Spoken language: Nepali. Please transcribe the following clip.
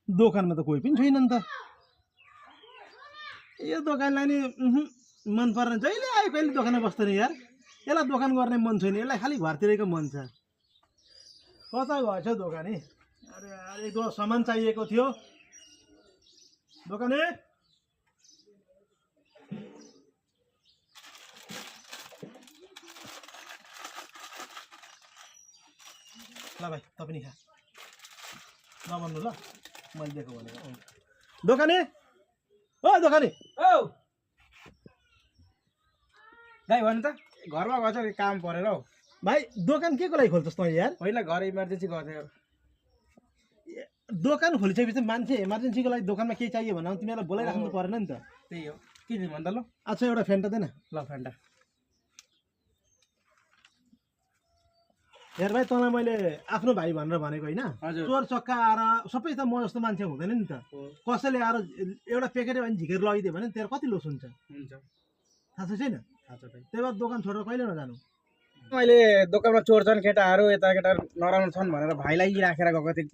दोकानमा त कोही पनि छैन नि त यो दोकानलाई नि मन पर्ने जहिले आयो कहिले दोकानमा बस्दैन यार यसलाई दोकान गर्ने मन छैन यसलाई खालि घरतिरको मन छ कता भएछ दोकानी अरे यार एक दुई सामान चाहिएको थियो दोकाने ल भाइ त पनि खा नभन्नु ल मैले दिएको भनेको दोकाने ओ दोकाने औ दाइ भन्नु त घरमा गएछ काम परेर हौ भाइ दोकान के को लागि खोल्छस् त यार होइन घर इमर्जेन्सी गर्थ्यो दोकान खोलिसकेपछि मान्छे इमर्जेन्सीको लागि दोकानमा केही चाहियो भने तिमीलाई बोलाइराख्नु त परेन नि त त्यही हो के दिनु भन्दा ल अच्छा एउटा फेन्टा देन ल फ्यान्टा हेर भाइ तँलाई मैले आफ्नो भाइ भनेर भनेको होइन हजुर चोर चक्का आएर सबै त म जस्तो मान्छे हुँदैन नि त कसैले आएर एउटा प्याकेट भने झिकेर लगिदियो भने तेरो कति लोस हुन्छ हुन्छ थाहा छ छैन थाहा छ भाइ त्यही भएर दोकान छोडेर कहिले नजानु मैले दोकानमा चोर छन् केटाहरू यता केटाहरू नराम्रो छन् भनेर भाइलाई राखेर गएको थिएँ